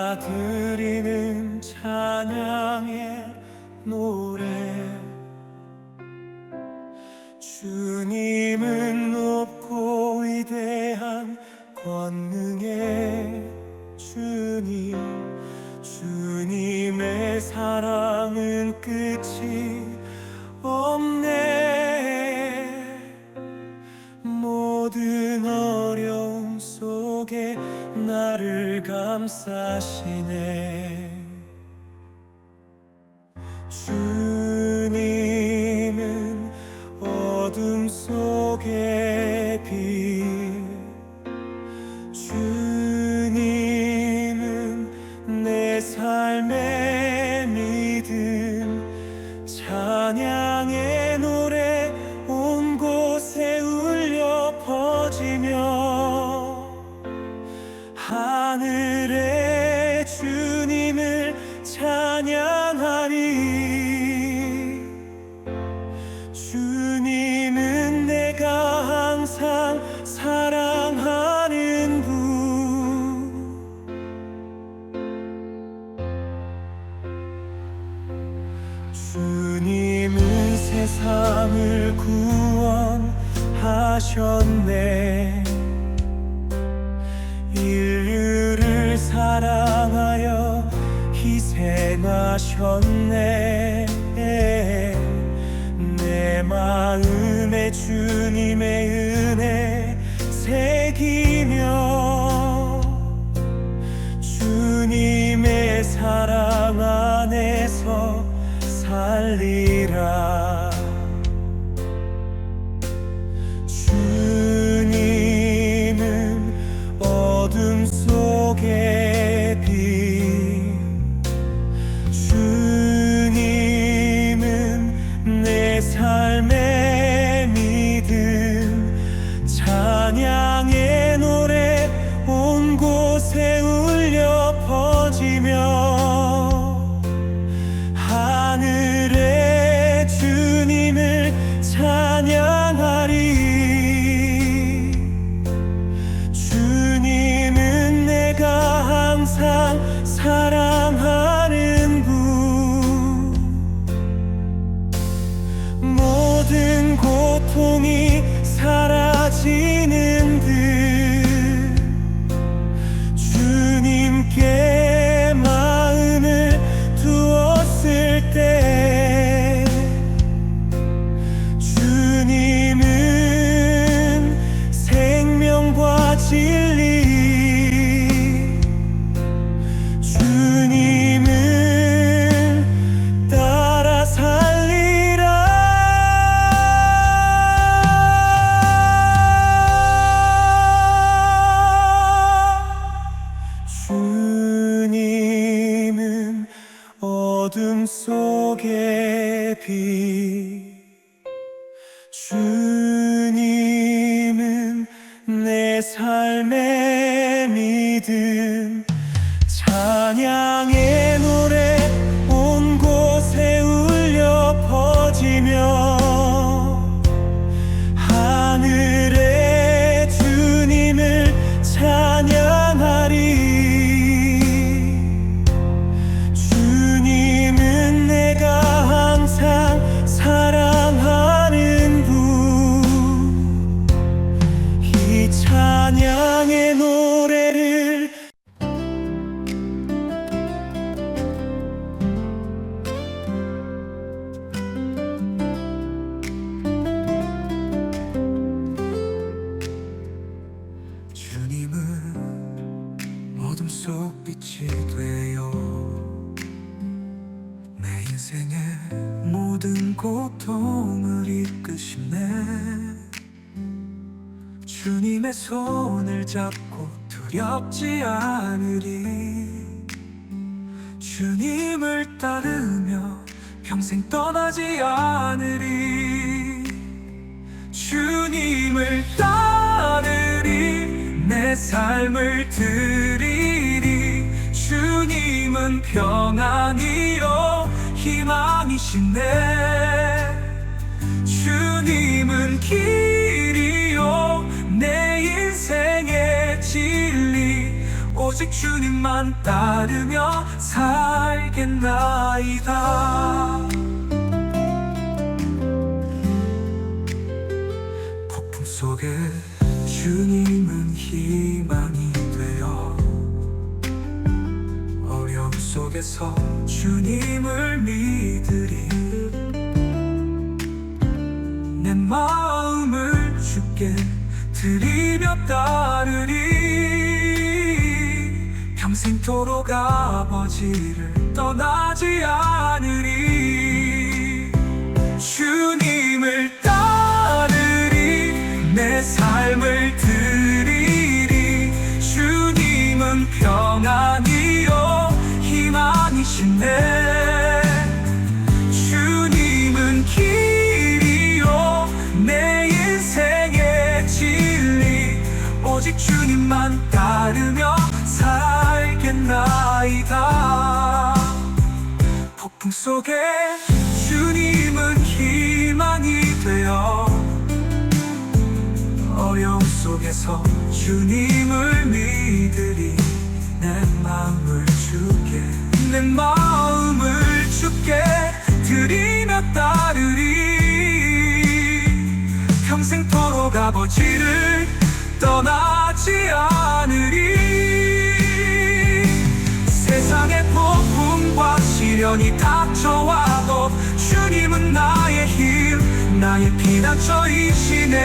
내가 드리는 찬양의 노래, 주님은 높고 위대한 권능의 주님, 주님의 사랑은 끝이 없네. 모든 어려움 속에 나를 감싸시네. 주님은 어둠 속의 빛, 주님은 내 삶의 믿음, 찬양의 노래 온 곳에 울려 퍼지며 하늘의 주님을 찬양하리. 주님은 내가 항상 사랑하는 분, 주님은 세상을 구원하셨네. 인류를 사랑하여 희생하셨네. 내 마음에 주님의 은혜 새기며 주님의 사랑 안에서 살리라. 주님은 어둠 속의 빛, 주님은 내 삶의 믿음, 찬양의 노래 온 곳에 울려 퍼지며 하늘의 주님을 찬양하리. 주님은 내가 항상 사랑하는 분, 모든 고통이 사라지는 듯 주님께 마음을 두었을 때 주님은 생명과 진리, 주님을 따라 살리라. 주님은 어둠 속의 빛, 주님은 내 삶의 믿음, 찬양의 노래 온 곳에 울려 퍼지며 하늘의 주님을 찬양하리. 주님은 내가 항상 사랑하는 분, 이 찬양의 노래를 주님은 어둠 속 빛이 되어 내 인생의 모든 고통을 이끄시네. 주님의 손을 잡고 두렵지 않으리. 주님을 따르며 평생 떠나지 않으리. 주님을 따르리. 내 삶을 드리리. 주님은 평안이요 희망이시네. 주님은 길이요 내 인생의 진리. 오직 주님만 따르며 살겠나이다. 폭풍 속에 주님은 희망이 되어 어려움 속에서 주님을 믿으리. 내 마음을 주께 드리며 따르리. 평생토록 아버지를 떠나지 않으리. 주님을 따르리. 내 삶을 드리리. 주님은 평안이요 희망이시네. 주님은 길이요 내 인생의 진리. 오직 주님만 따르며 살겠나이다. 폭풍 속에 주님은 희망이 되어 어려움 속에서 주님을 믿으리. 내 마음을 주께 드리며 따르리. 평생토록 아버지를 떠나지 않으리. 세상의 폭풍과 시련이 닥쳐와도 주님은 나의 힘, 나의 피난처이시네.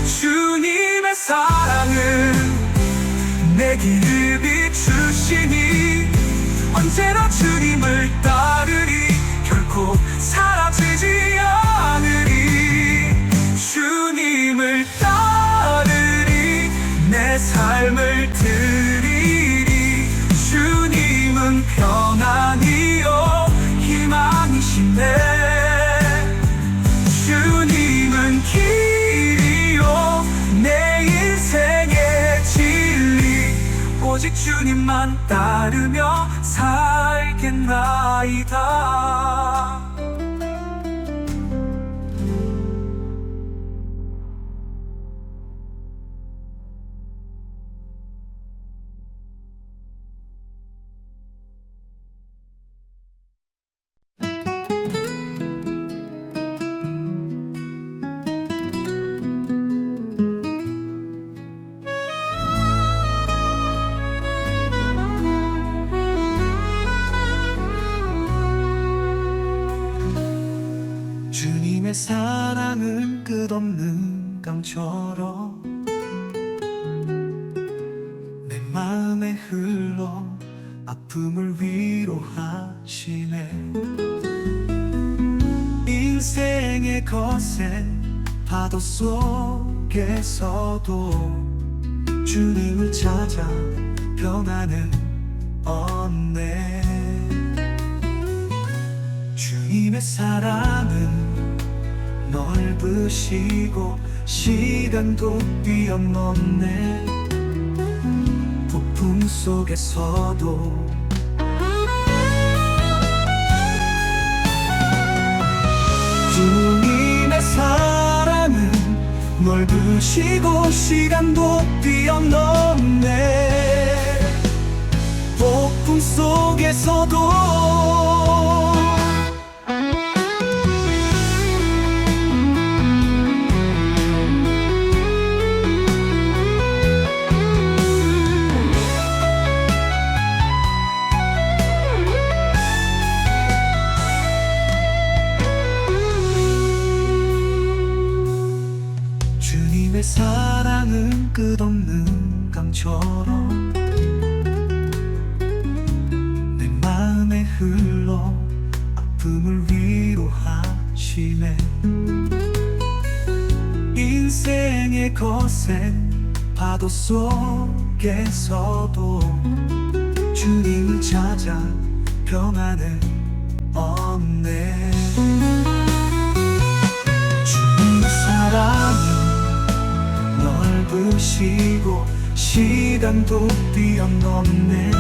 주님의 사랑은 내 길을 비추시니 언제나 주님을 따르리. 결코 사라지지 않으리. 주님을 따르리. 내 삶을 드리리. 주님은 평안이요 희망이시네. 주님은 길이요 내 인생의 진리. 오직 주님만 따르며 살겠나이다. 주님의 사랑은 끝없는 강처럼 내 마음에 흘러 아픔을 위로하시네. 인생의 거센 파도 속에서도 주님을 찾아 평안을 얻네. 주님의 사랑은 넓으시고 시간도 뛰어넘네. 폭풍 속에서도 주님의 사랑은 넓으시고 시간도 뛰어넘네. 폭풍 속에서도 주님의 사랑은 끝없는 강처럼 내 마음에 흘러 아픔을 위로하시네. 인생의 거센 파도 속에서도 주님을 찾아 평안을 얻네. 주님의 사랑은 넓으시고 시간도 뛰어넘네.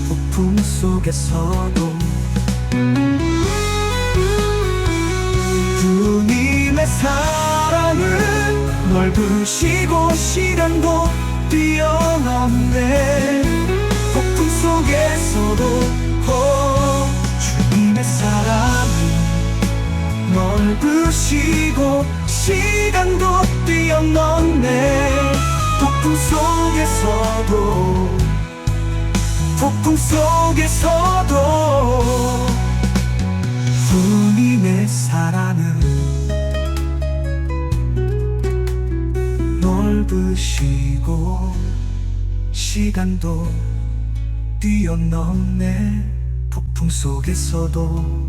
폭풍 속에서도 주님의 사랑은 넓으시고 시간도 뛰어넘네. 폭풍 속에서도 주님의 사랑은 넓으시고 시간도 뛰어넘네. 폭풍 속에서도 주님의 사랑은 넓으시고 시간도 뛰어넘네. 폭풍 속에서도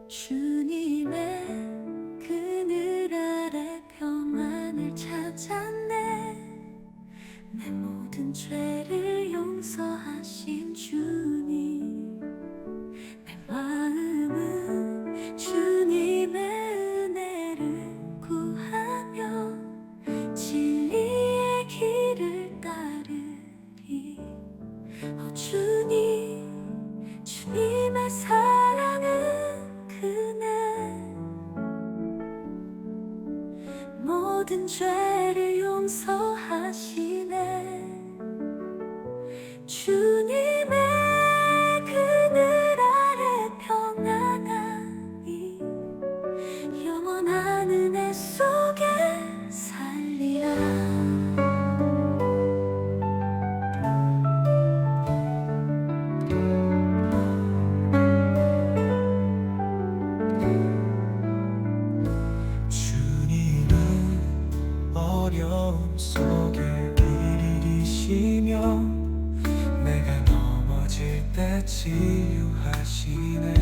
주님의 그늘 아래 평안을 찾았네. 내 모든 죄를 용서하신 주님, 내 마음은 주님의 은혜를 구하며 진리의 길을 따르리. 주님의 사랑은 모든 죄를 용서하시네. 주님의 그늘 아래 평안하니 영원한 은혜 속에 살리라. 어려움 속에 길을 이시며 내가 넘어질 때 치유하시네.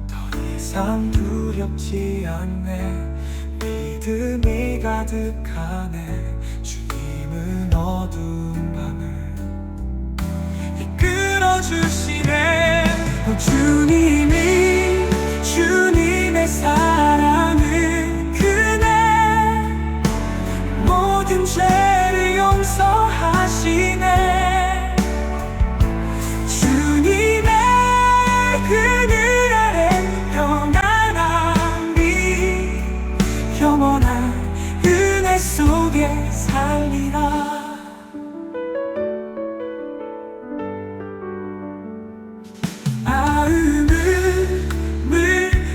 더 이상 두렵지 않네. 믿음이 가득하네. 주님은 어두운 밤을 이끌어주시네. 주님의 사랑은 모든 죄를 용서하시네. 주님의 그늘 아래 평안함이 영원한 은혜 속에 살리라. 마음을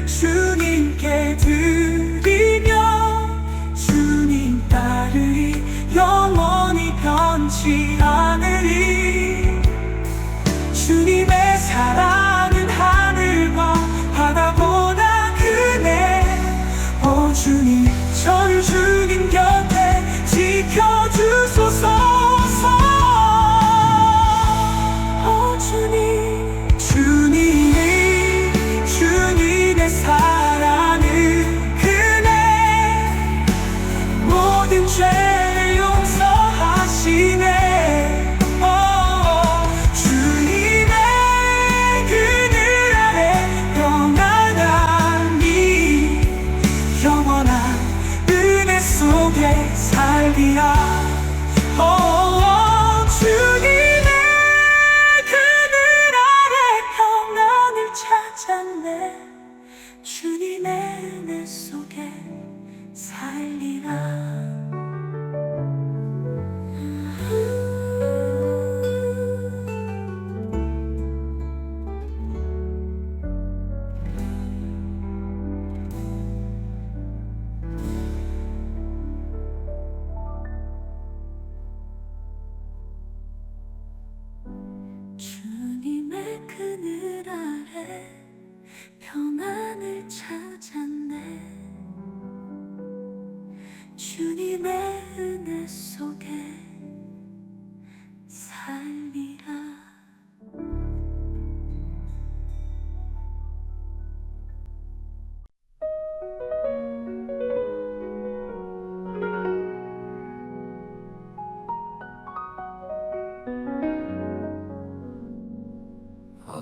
주님께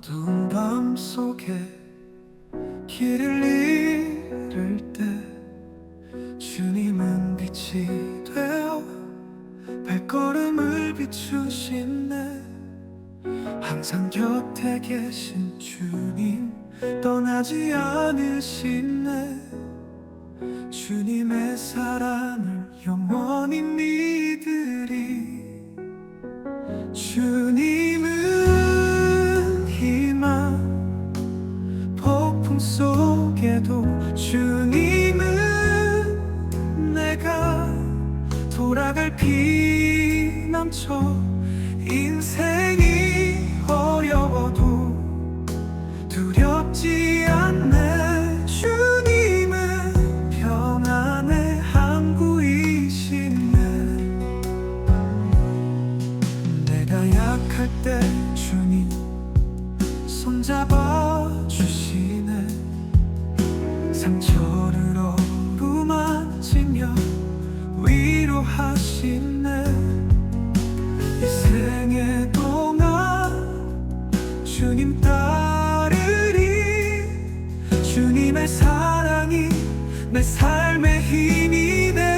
어두운 밤 속에 길을 잃을 때 주님은 빛이 되어 발걸음을 비추시네. 항상 곁에 계신 주님 떠나지 않으시네. 주님의 사랑을 영원히 믿으리. 주님은 희망, 폭풍 속에도 주님은 내가 돌아갈 피난처. 인생이 어려워도 두렵지 않네. 주님은 평안의 항구이시네. 내가 약할 때 주님 손잡아 주시네. 상처를 어루만지며 위로하시네. 이 생애 동안 주님 따르리. 주님의 사랑이 내 삶의 힘이네.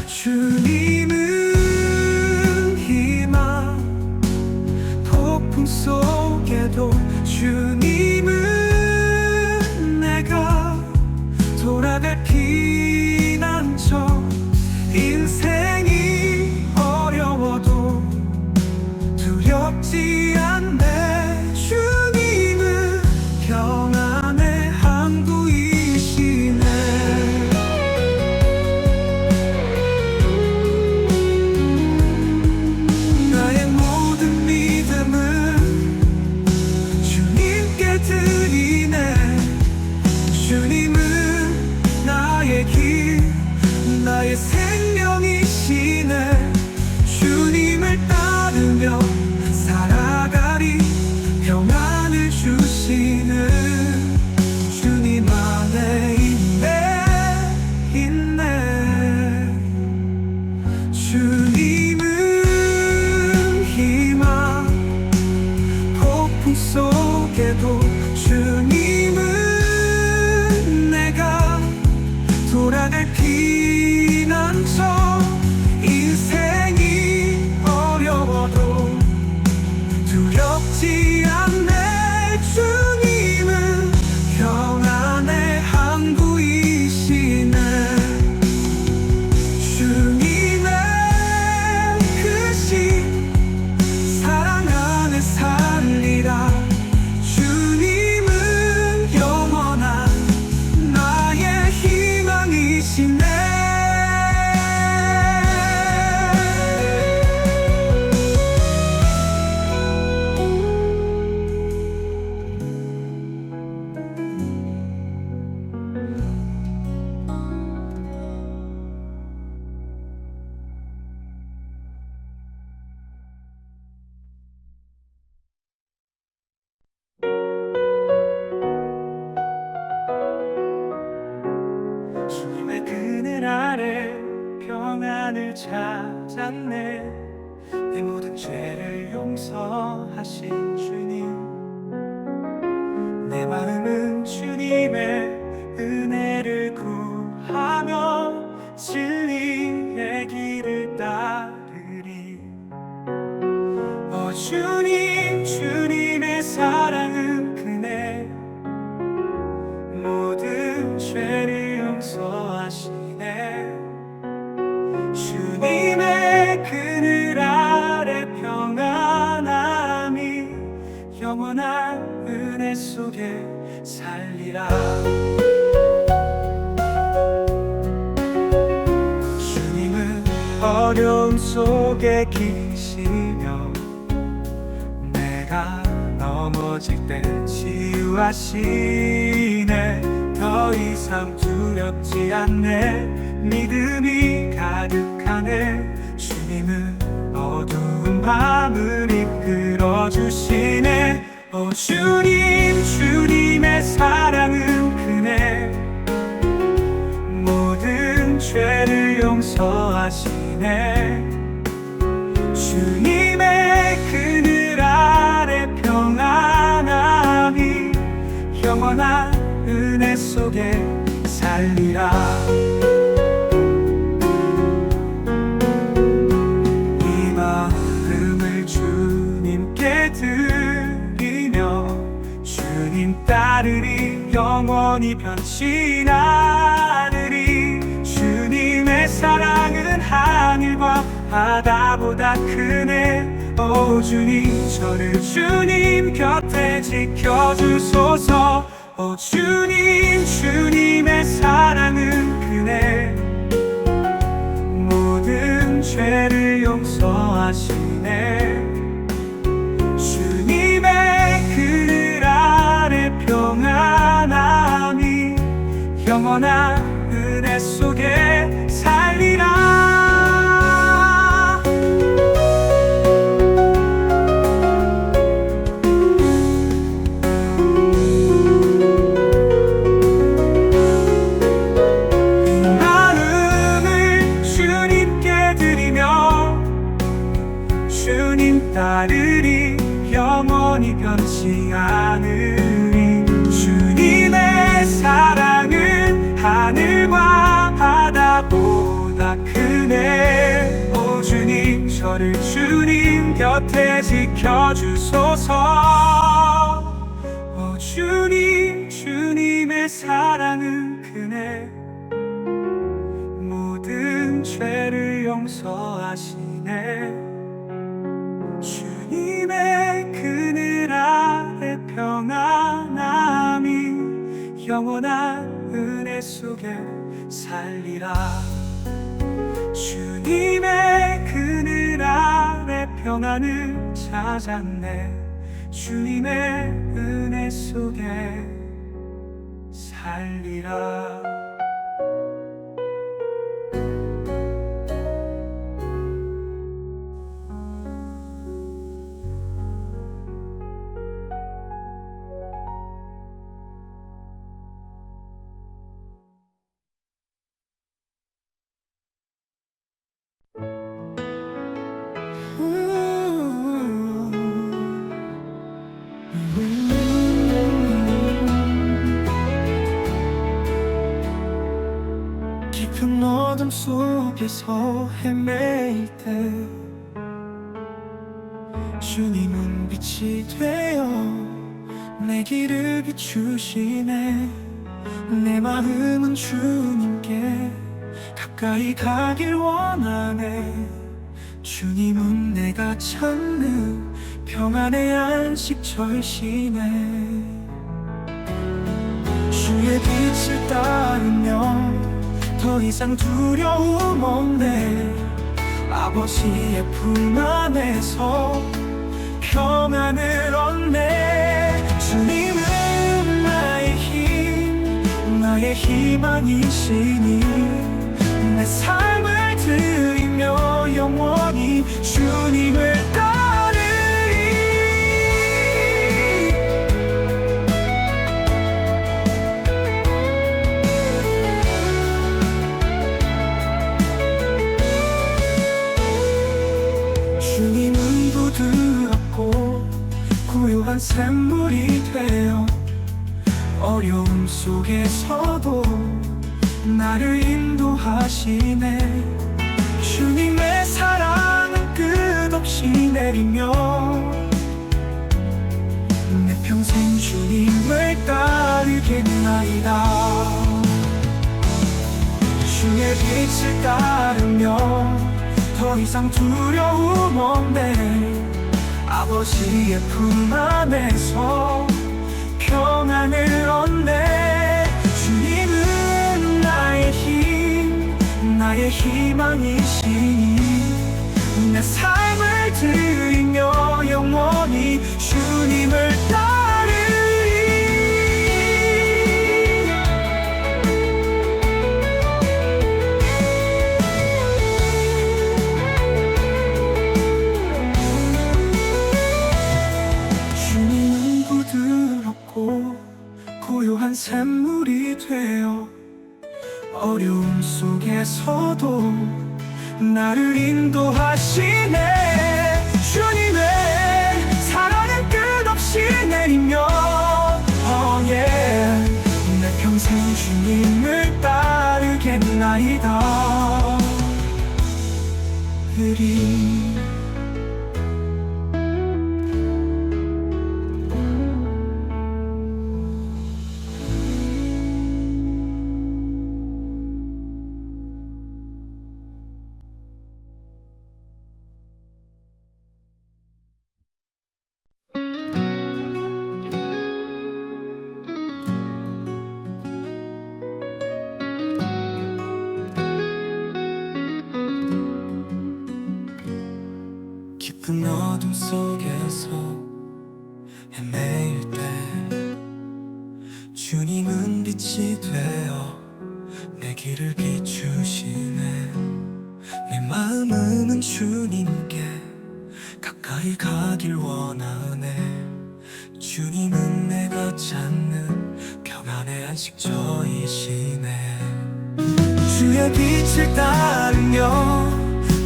주님은 희망, 폭풍 속에도 주님은 내가 돌아갈 피난처. 인생이 어려워도 두렵지 않네. 주님은 평안의 항구이시네. 나의 모든 믿음은 주님께 드리네. 주님은 나의 길, 나의 생명이시네. 주님을 따르며 살아가리. 평안을 주시는 주님 안에 있네. 주님은 희망, 폭풍 속에도 주님은 내가 돌아갈 피난처. 인생이 어려워도 두렵지 않네. 주님은 평안의 항구이시네. 주님의 크신 사랑 안에 살리라. 주님은 영원한 나의 희망이시네. 주님의 그늘 아래 평안을 찾았네. 내 모든 죄를 용서하신 주님. 내 마음은 주님의 은혜를 구하며 진리의 길을 따르리. 오 주님, 주님의 사랑은 크네. 모든 죄를 용서하시네. 주님의 그늘 아래 평안함이 영원한 은혜 속에 살리라. 주님은 어려움 속에 계시며 내가 넘어질 때 치유하시네. 더 이상 두렵지 않네. 믿음이 가득하네. 주님은 어두운 밤을 이끌어 주시네. 오 주님, 주님의 사랑은 크네. 모든 죄를 용서하시네. 주님의 그늘 아래 속에 살리라. 이 마음을 주님께 드리며 주님 따르리. 영원히 변치 않으리. 주님의 사랑은 하늘과 바다보다 크네. 오 주님, 저를 주님 곁에 지켜주소서. 오 주님, 주님의 사랑은 크네. 모든 죄를 용서하시네. 주님의 그늘 아래 평안함이 영원한 은혜 속에 살리라. 주님 따르리. 영원히 변치 않으리. 주님의 사랑은 하늘과 바다보다 크네. 오 주님, 저를 주님 곁에 지켜주소서. 오 주님, 주님의 사랑은 크네. 모든 죄를 용서하시네. 주님의 그늘 아래 평안함이 영원한 은혜 속에 살리라. 주님의 그늘 아래 평안을 찾았네. 주님의 은혜 속에 살리라. 깊은 어둠 속에서 헤매일 때 주님은 빛이 되어 내 길을 비추시네. 내 마음은 주님께 가까이 가길 원하네. 주님은 내가 찾는 평안의 안식처이시네. 주의 빛을 따르며 더 이상 두려움 없네. 아버지의 품 안에서 평안을 얻네. 주님은 나의 힘, 나의 희망이시니 내 삶을 드리며 영원히 주님을 따르리. 주님은 부드럽고 고요한 샘물이 되어 어려움 속에서도 나를 인도하시네. 주님의 사랑은 끝없이 내리며 내 평생 주님을 따르겠나이다. 주의 빛을 따르며 더 이상 두려움 없네. 아버지의 품 안에서 평안을 얻네. 주님은 나의 힘, 나의 희망이시니 내 삶을 드리며 영원히 주님을 따르리. 주님은 부드럽고 고요한 샘물이 되어 어려움 속에서도 나를 인도하시네. 주님의 사랑은 끝없이 내리며 내 평생 힘 깊은 어둠 속에서 헤매일 때 주님은 빛이 되어 내 길을 비추시네. 내 마음은 주님께 가까이 가길 원하네. 주님은 내가 찾는 평안의 안식처이시네. 주의 빛을 따르며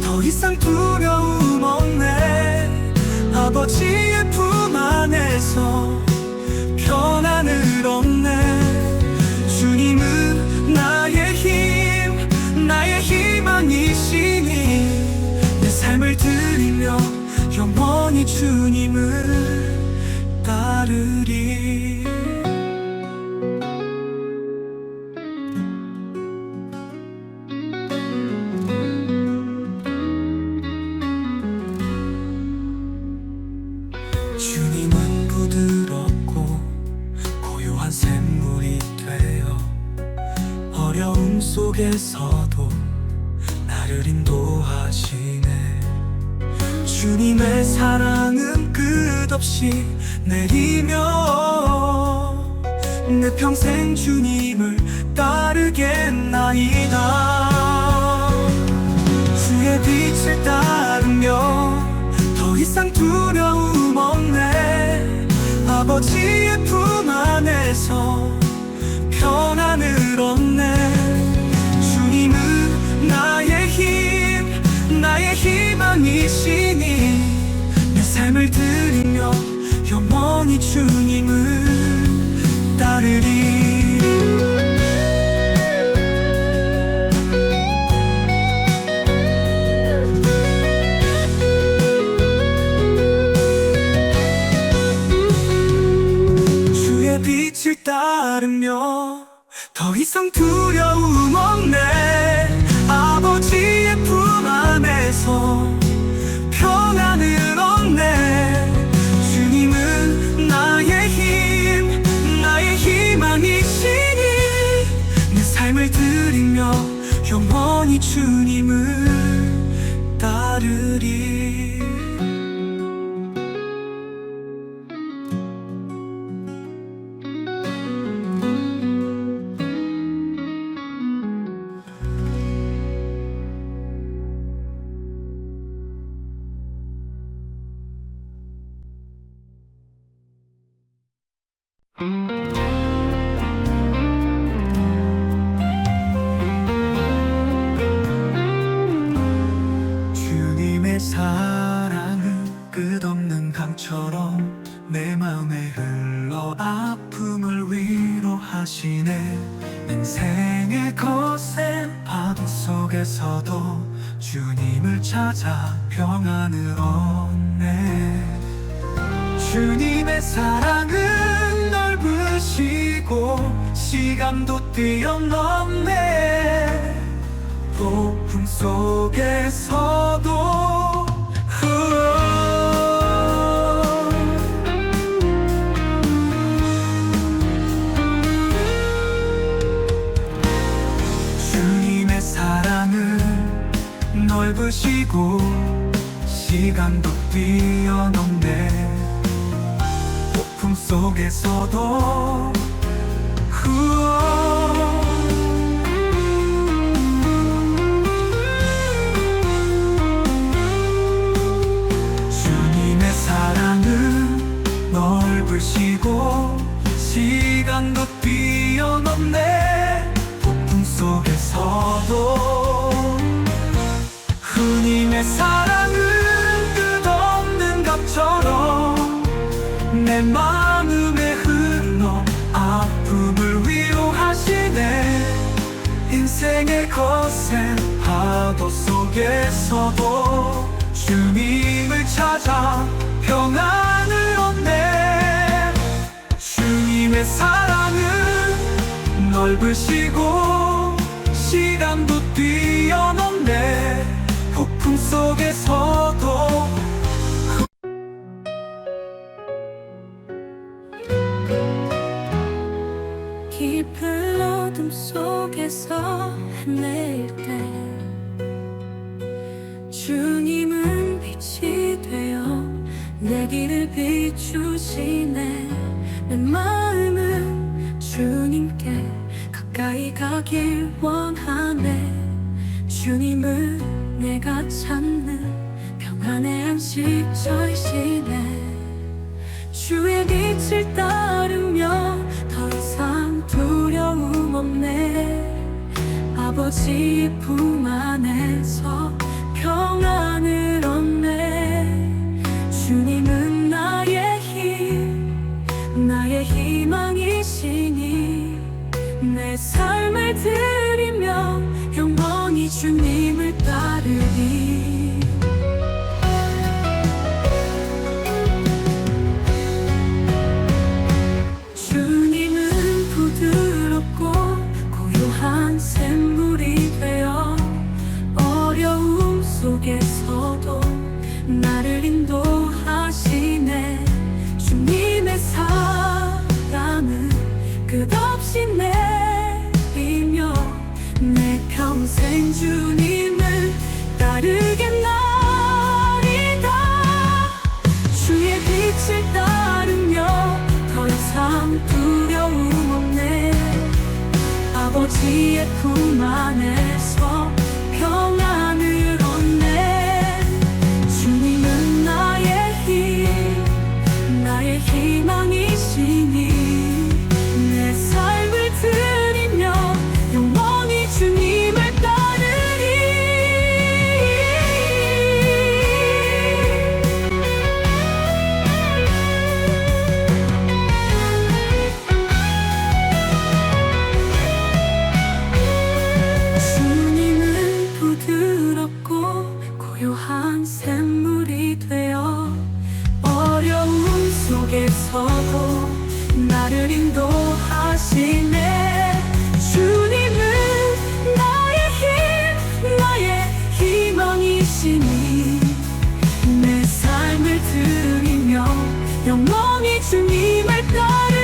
더 이상 두려움 없네. 아버지의 품 안에서 편안을 얻네. 주님은 나의 힘, 나의 희망이시니 내 삶을 드리며 영원히 주님을 따르리. 주님은 부드럽고 고요한 샘물이 되어 어려움 속에서도 나를 인도하시네. 주님의 사랑은 끝없이 내리며 내 평생 주님을 따르겠나이다. 주의 빛을 따르며 더 이상 두려움 없네. 아버지의 품 안에서 편안을 얻네. 주님은 나의 힘, 나의 희망이시니 내 삶을 드리며 영원히 주님을 따르리. 빛을 따르며 더 이상 두려움 없네. 아버지의 품 안에서 평안을 얻네. 주님은 나의 힘, 나의 희망이시니 내 삶을 드리며 영원히 주님을 따르리. 주님의 사랑은 끝없는 강처럼 내 마음에 흘러 아픔을 위로하시네. 인생의 거센 파도 속에서도 주님을 찾아 평안을 얻네. 주님의 사랑은 넓으시고 시간도 뛰어넘네. 폭풍 속에서도 주님의 사랑은 넓으시고 시간도 뛰어넘네. 폭풍 속에서도 주님의 사랑은 넓으시고 시간도 뛰어넘네. 폭풍 속에서도 주님의 사랑은 끝없는 강처럼 내 마음에 흘러 아픔을 위로하시네. 인생의 거센 파도 속에서도 주님을 찾아 평안을 얻네. 주님의 사랑은 넓으시고 시간도 뛰어넘네. 폭풍 속에서도 깊은 어둠 속에서 헤맬 때 주님은 빛이 되어 내 길을 비추시네. 내 마음은 주님께 가까이 가길 원하네. 주님을 내가 찾는 평안의 안식처이시네. 주의 빛을 따르며 더 이상 두려움 없네. 아버지의 품 안에서 평안을 얻네. 주님은 나의 힘, 나의 희망이시니 내 삶을 드리며 영원히 주님을 따르리. 주님은 부드럽고 고요한 샘물이 되어 어려움 속에서도 나를 인도하시네. 주님의 사랑은 끝없이 내리며 내 평생 주님을 따르겠나이다. 주의 빛을 따르며 더 이상 두려움 없네. 아버지의 품 안에서 평안을 얻네. 주님은 나의 힘, 나의 희망이시니 내 삶을 드리며 영원히 주님을 따르리. 주님은 부드럽고 고요한 샘물이 되어 어려움 속에서도 나를 인도하시네. 주님은 나의 힘, 나의 희망이시니 내 삶을 드리며 영원히 주님을 따르리.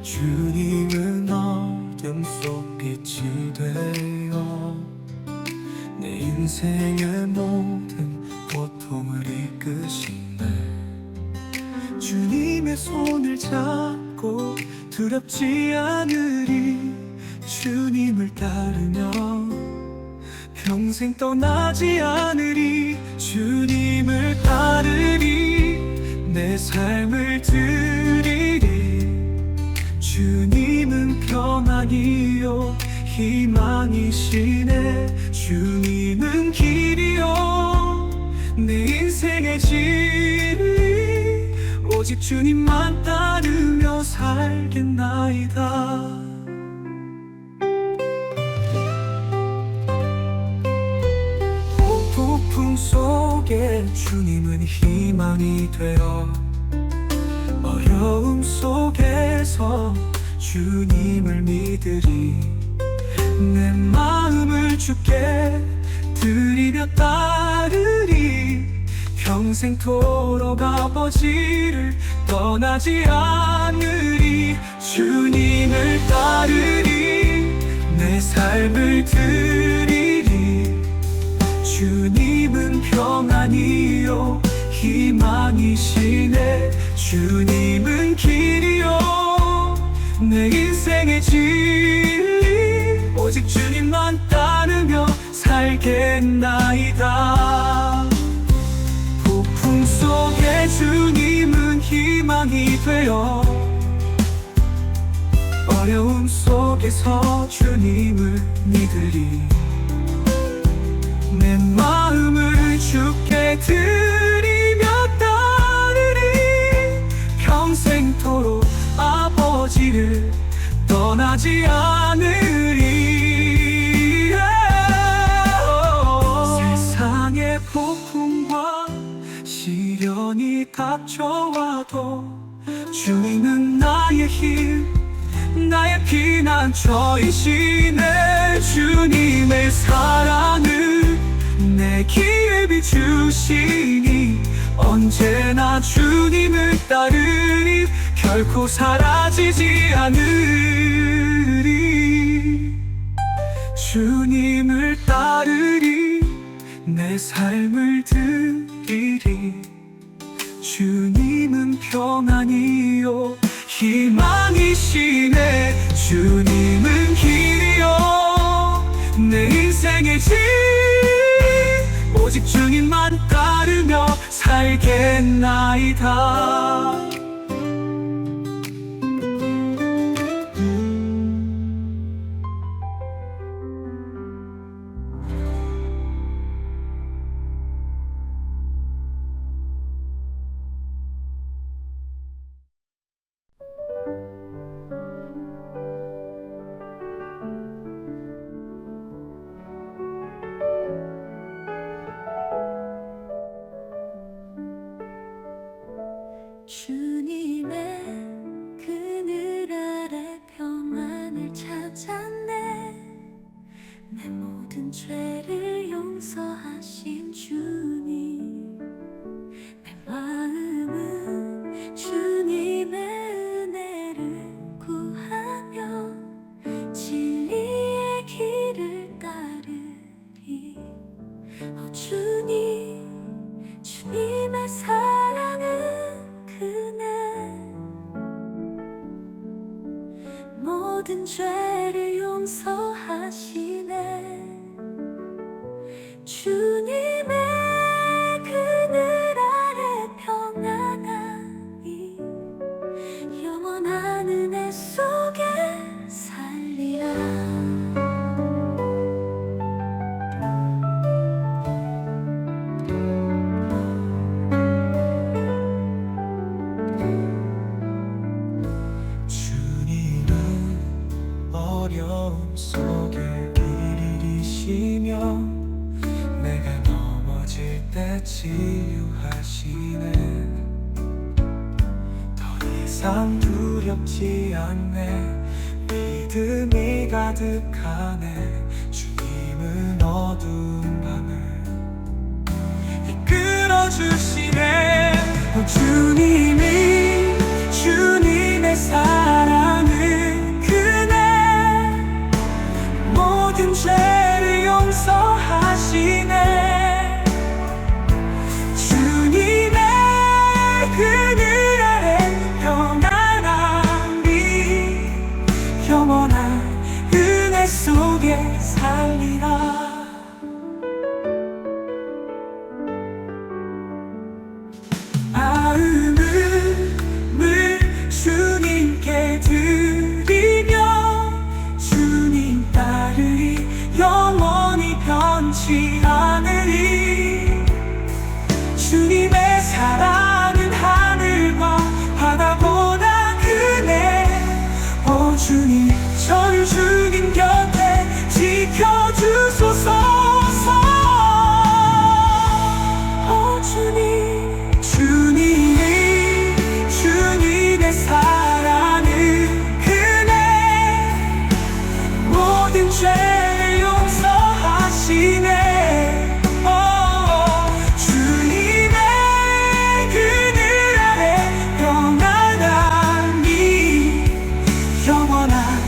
주님은 어둠 속 빛이 되어 내 인생의 모든 고통을 이끄시네. 주님의 손을 잡고 두렵지 않으리. 주님을 따르며 평생 떠나지 않으리. 주님을 따르리. 내 삶을 드리리. 주님은 평안이요 희망이시네. 주님은 길이요 내 인생의 진리. 오직 주님만 따르며 살겠나이다. 폭풍 속에 주님은 희망이 되어 어려움 속에서 주님을 믿으리. 내 마음을 주께 드리며 따르리. 평생토록 아버지를 떠나지 않으리. 주님을 따르리. 내 삶을 드리리. 주님은 평안이요 희망이시네. 주님은 길이요 내 인생의 진리. 오직 주님만 따르며 살겠나이다. 폭풍 속에 주님은 희망이 되어 어려움 속에서 주님을 믿으리. 내 마음을 주께 드리며 따르리. 평생토록 아버지를 떠나지 않으리. 세상의 폭풍과 시련이 닥쳐와도 주님은 나의 힘, 나의 피난처이시네. 주님의 사랑을 내게 비추시니 언제나 주님을 따르리. 결코 사라지지 않으리. 주님을 따르리. 내 삶을 드리리. 주님은 평안이요 희망이시네. 주님은 길이요 내 인생의 길. 오직 주님만 따르며 살겠나이다. 주님의 그늘 아래 평안을 찾았네. 내 모든 죄를 용서하신 주님. 내 마음은 주님의 은혜를 구하며 진리의 길을 따르리. 주님, 주님의 사랑은 모든 죄를 용서하시네. 주님의 그늘 아래 평안하니 영원한 은혜 속에 살리라. 어려움 속에 길이시며 내가 넘어질 때 치유하시네. 더 이상 두렵지 않네. 믿음이 가득하네. 주님은 어두운 밤을 이끌어주시네. 주님의 사랑을 모든 죄를 용서하시네. 주님의 그늘 아래 평안함이 영원한 은혜 속에 살리라. 마음을 주님께 드리며 주님 따르리. 영원히 변치 않으리. 주님의 사랑은 하늘과 바다보다 크네. 오 주님, 저를 주님 곁에 지켜주소서. 오 주님, 주님의 사랑은 크네. 모든 죄를 용서하시네. 주님의 그늘 아래 평안함이 영원한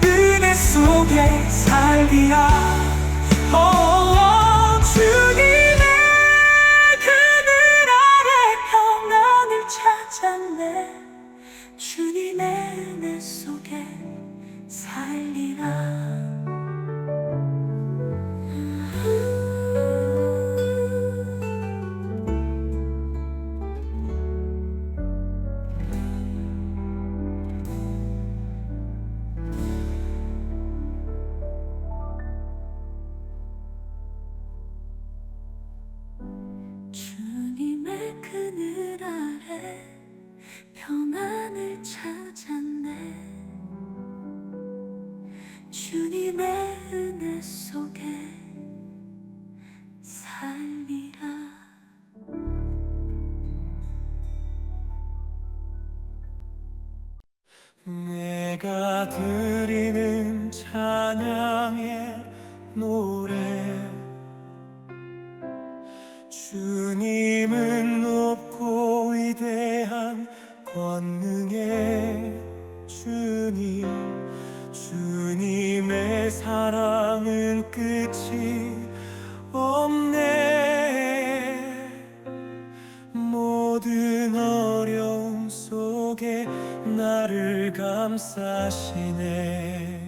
은혜 속에 살리라. 주님의 그늘 아래 평안을 찾았네. 주님의 은혜 속에 살리라. 은혜 속에 살리라. 내가 드리는 찬양의 노래, 주님은 높고 위대한 권능의 주님, 주님의 사랑은 끝이 없네. 모든 어려움 속에 나를 감싸시네.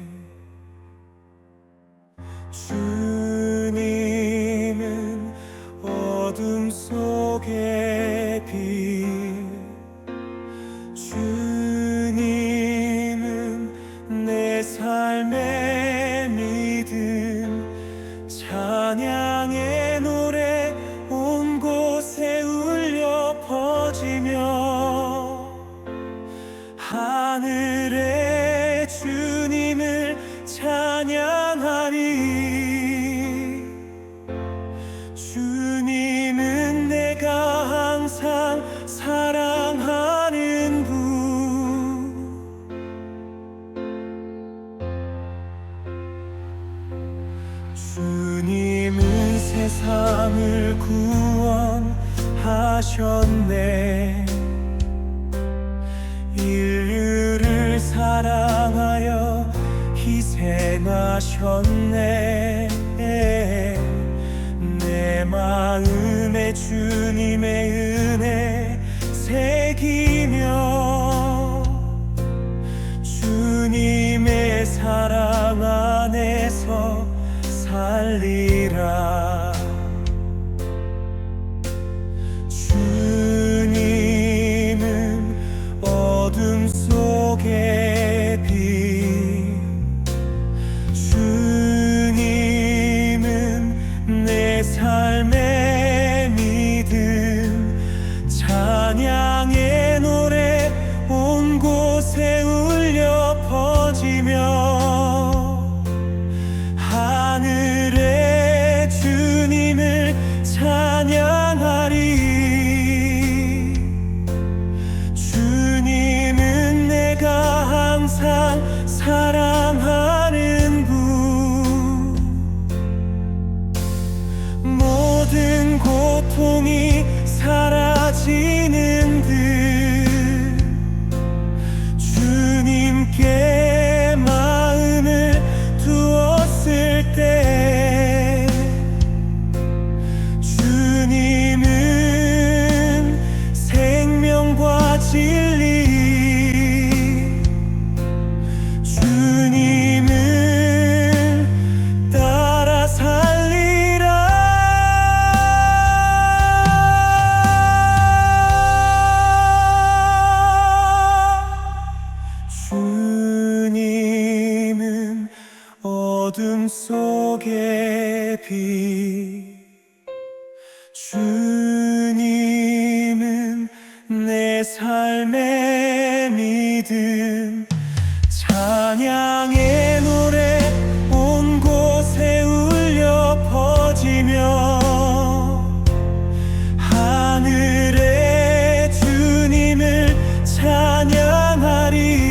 주님은 어둠 속의 빛, 주님은 내 삶의 믿음, 찬양의 노래 온 곳에 울려 퍼지며 하늘의 주님을 찬양하리. 주님은 내가 항상 사랑하는 분. 주님은 세상을 구원하셨네. 인류를 사랑하여 희생하셨네. 내 마음에 주님의 은혜 새기며 주님의 사랑 안에서 살리라. 주님은 어둠 속의 빛, 주님은 내 삶의 믿음, 찬양의 노래 온 곳에 울려 퍼지며 하늘의 주님을 찬양하리. 주님은 내가 항상 사랑하는 분. 모든 고통이 사라지는 듯 주님께 마음을 두었을 때 주님은 생명과 진리, 주님을 따라 살리라. 주님은 어둠 속의 빛, 주님은 내 삶의 믿음, 찬양의 노래 온 곳에 울려 퍼지며 하늘의 주님을 찬양하리.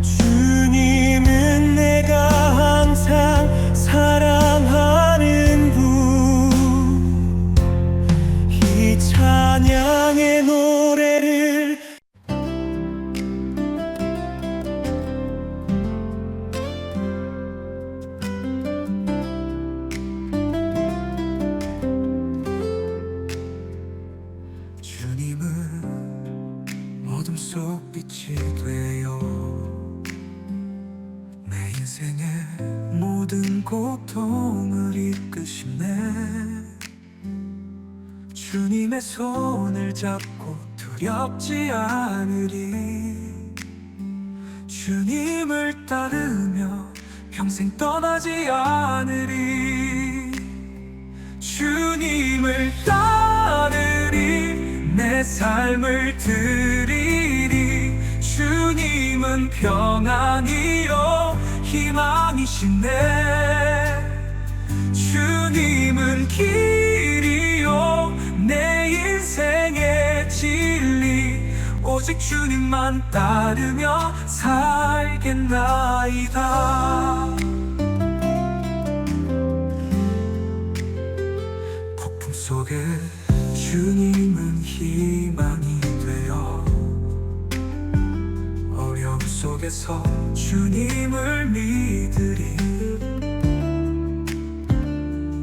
주님은 내가 항상 사랑하는 분. 이 찬양의 노래를 주님은 어둠 속 빛이 되어 내 인생의 모든 고통을 이끄시네. 주님의 손을 잡고 두렵지 않으리. 주님을 따르며 평생 떠나지 않으리. 주님을 따르리. 내 삶을 드리리. 주님은 평안이요 희망이시네. 주님은 길이요 내 인생의 진리. 오직 주님만 따르며 살겠나이다. 폭풍 속에 주님은 희망이 되어 어려움 속에서 주님을 믿으리.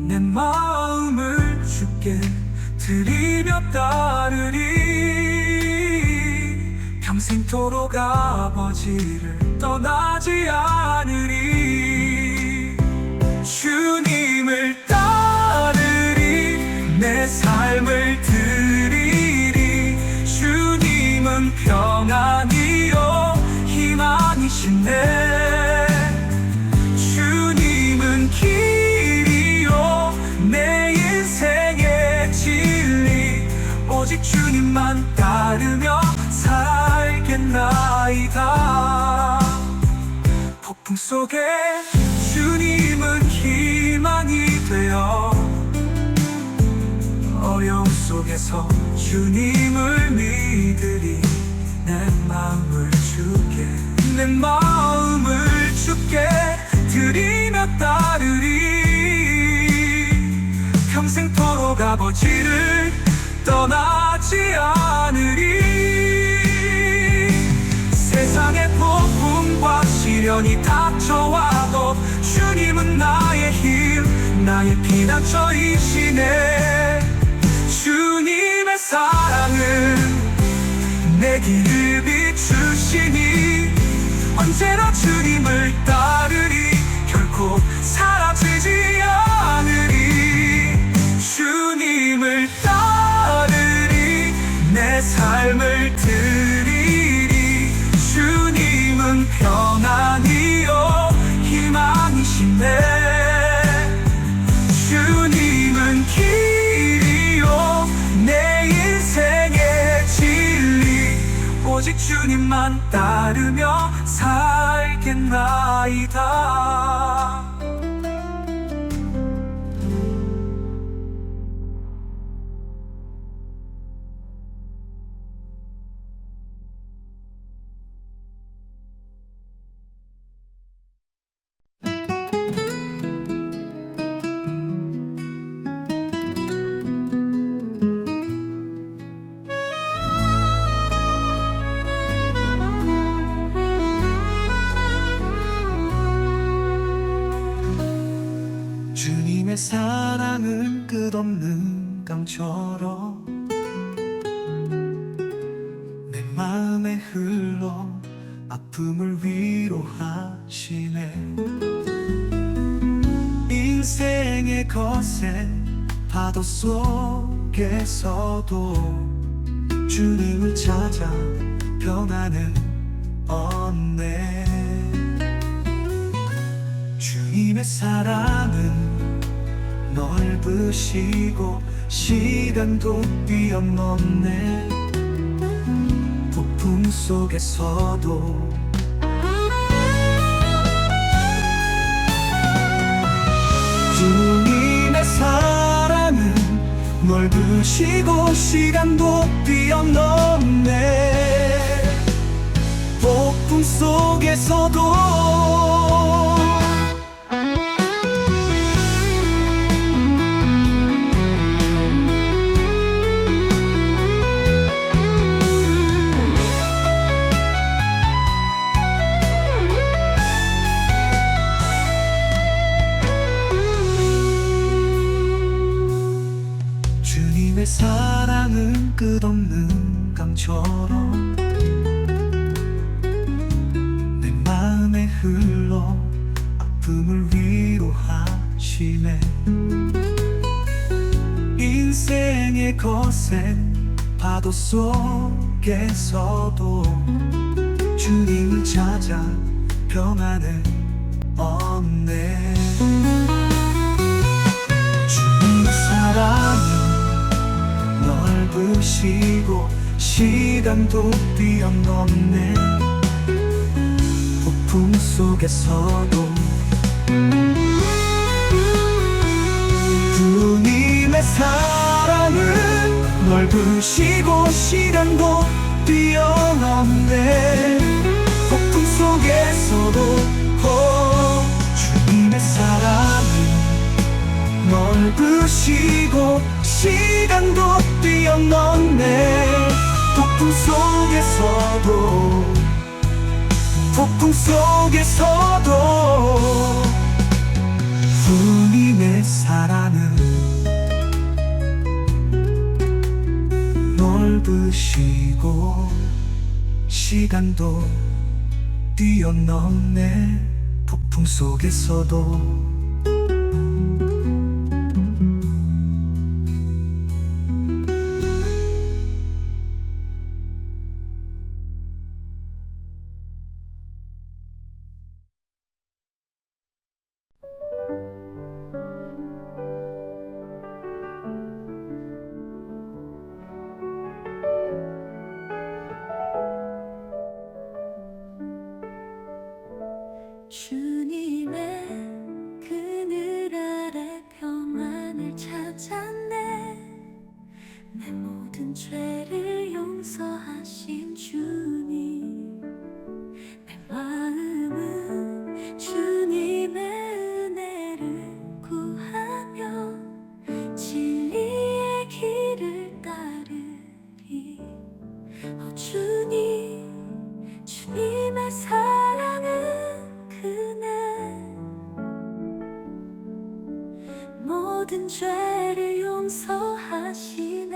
내 마음을 주께 드리며 따르리. 평생토록 아버지를 떠나지 않으리. 주님을 따르리. 내 삶을 드리리. 주님은 평안이요 희망이시네. 주님은 길이요 내 인생의 진리. 오직 주님만 따르며 살겠나이다. 폭풍 속에 주님은 희망이 되어 어려움 속에서 주님을 믿으리. 내 마음을 주께 드리며 따르리. 평생토록 아버지를 떠나지 않으리. 세상의 폭풍과 시련이 닥쳐와도 주님은 나의 힘, 나의 피난처이시네. 주님의 사랑은 내 길을 비추시니 언제나 주님을 따르리. 결코 사라지지 않으리. 주님을 따르리. 내 삶을 드리리. 주님은 평안이요 희망이시네. 주님은 길이요 내 인생의 진리. 오직 주님만 따르며 살겠나이다. 주님의 사랑은 끝없는 강처럼 내 마음에 흘러 아픔을 위로하시네. 인생의 거센 파도 속에서도 주님을 찾아 평안을 얻네. 주님의 사랑은 넓으시고 시간도 뛰어넘네. 폭풍 속에서도 주님의 사랑은 넓으시고 시간도 뛰어넘네. 폭풍 속에서도 주님의 사랑은 끝없는 강처럼 내 마음에 흘러 아픔을 위로하시네. 인생의 거센 파도 속에서도 주님을 찾아 평안을 얻네. 주님의 사랑은 넓으시고 시간도 뛰어넘네. 폭풍 속에서도 주님의 사랑은 넓으시고 시간도 뛰어넘네. 폭풍 속에서도 주님의 사랑은 넓으시고 시간도 뛰어넘네. 폭풍 속에서도 주님의 사랑은 넓으시고 시간도 뛰어넘네. 폭풍 속에서도 주님의 그늘 아래 평안을 찾았네. 내 모든 죄를 용서하신 주님, 내 마음은 주님의 은혜를 구하며 진리의 길을 따르리. 주님의 사랑은 모든 죄를 용서하시네.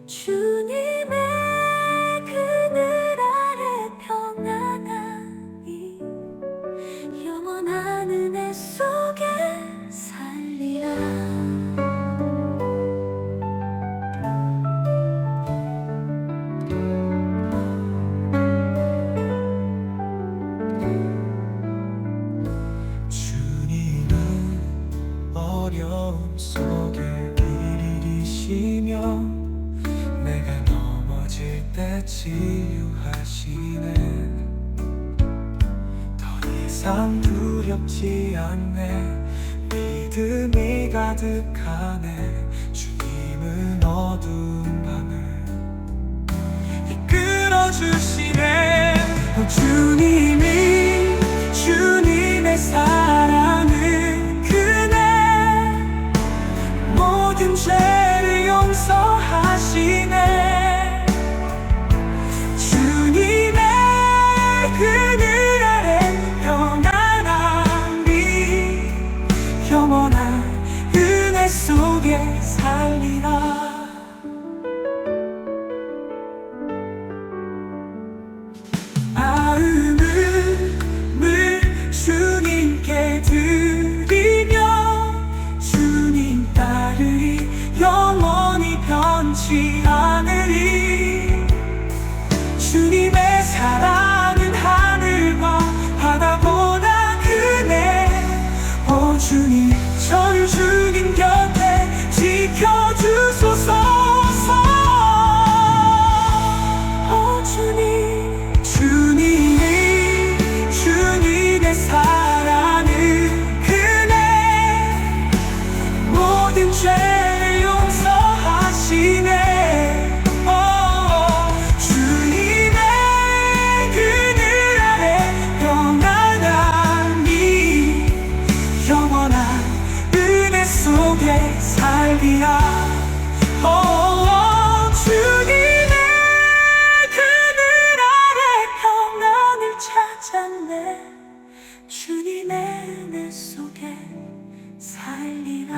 주님의 그늘 아래 평안함이 영원한 은혜 속에 살리라. 어려움 속에 길을 이시며 내가 넘어질 때 치유하시네. 더 이상 두렵지 않네. 믿음이 가득하네. 주님은 어두운 밤을 이끌어주시네. 주님의 사랑은 모든 죄를 용서하시네. 주님의 그늘 아래 평안함이 영원한 은혜 속에 살리라. 마음을 주님께 드리며 주님 따르리. 영원히 변치 않으리. 주님의 사랑은 하늘과 바다보다 크네. 오 주님, 저를 주님 곁에 지켜주소서. 오 주님의 사랑은 크네. 모든 죄를 용서하시네. 주님의 그늘 아래 평안함이 영원한 은혜 속에 살리라. 주님의 그늘 아래 평안을 찾았네. 주님의 은혜 속에 살리라.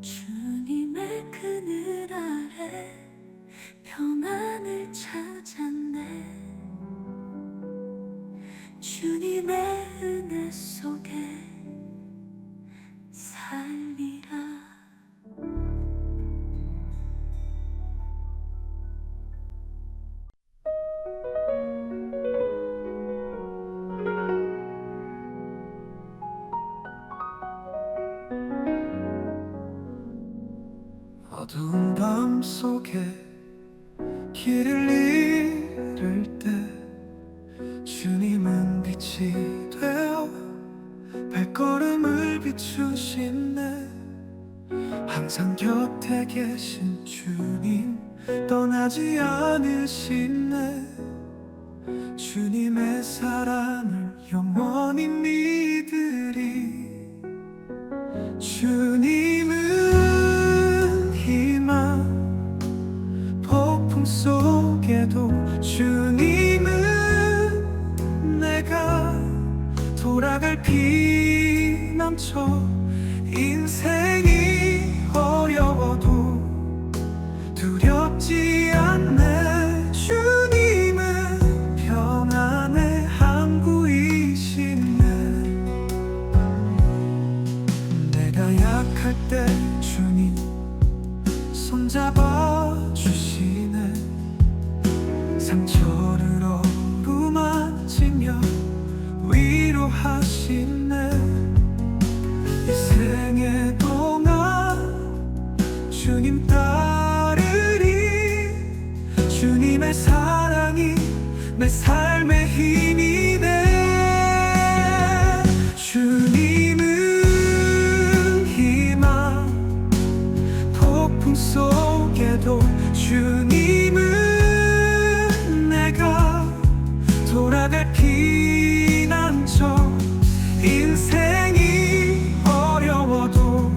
주님의 그늘 아래 평안을 찾았네. 주님의 은혜 속에 살리라. 길을 잃을 때 주님은 빛이 되어 발걸음을 비추시네. 항상 곁에 계신 주님 떠나지 않으시네. 주님의 사랑을 영원히 믿으리. 주님은 희망, 폭풍 속에도 주님은 내가 돌아갈 피난처. 인생이 어려워도 두렵지 않네. 주님은 평안의 항구이시네. 내가 약할 때 주님 손잡아 주시네. 상처를 어루만지며 위로하시네. 이 생애 동안 주님 따르리. 주님의 사랑이 내 삶의 힘이네. 주님은 희망, 폭풍 속에도 주님은 내가 돌아갈 피난처. 인생이 어려워도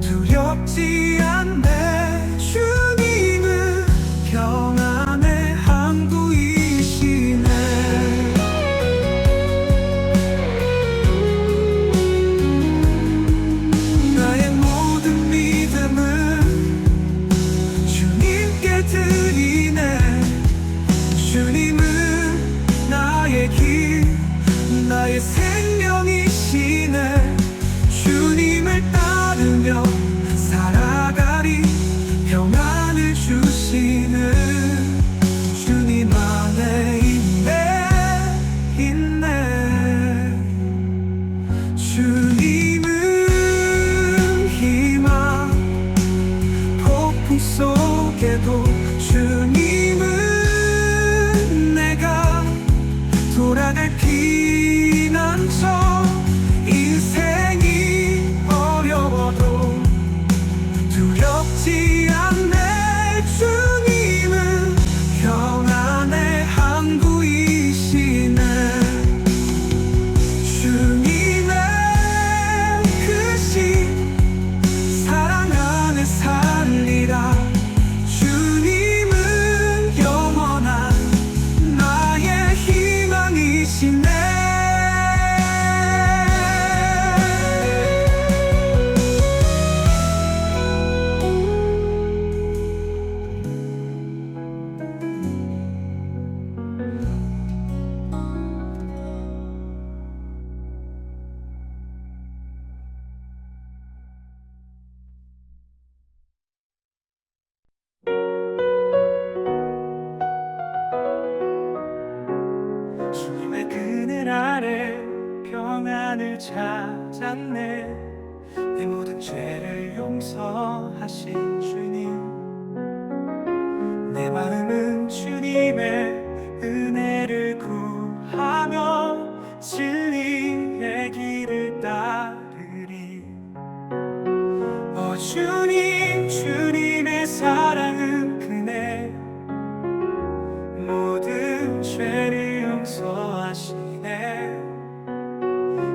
두렵지 않네. 주님은 평안의 항구이시네. 나의 모든 믿음은 주님께 드리네. 주님은 나의 길, 나의 생명이시네. 주님을 따르며 살아가리. 평안을 주시는 주님 안에 있네. 주님은 희망, 폭풍 속에도 주님은 내가 돌아갈 피난처. 인생이 어려워도 두렵지 않네. 주님은 평안의 항구이시네. 주님의 크신 사랑 안에 살리라. 주님은 영원한 나의 희망이시네. 주님의 그늘 아래 평안을 찾았네. 내 모든 죄를 용서하신 주님. 내 마음은 주님의 은혜를 구하며 진리의 길을 따르리. 오 주님, 주님의 사랑은 크네. 모든 죄를 용서하시네.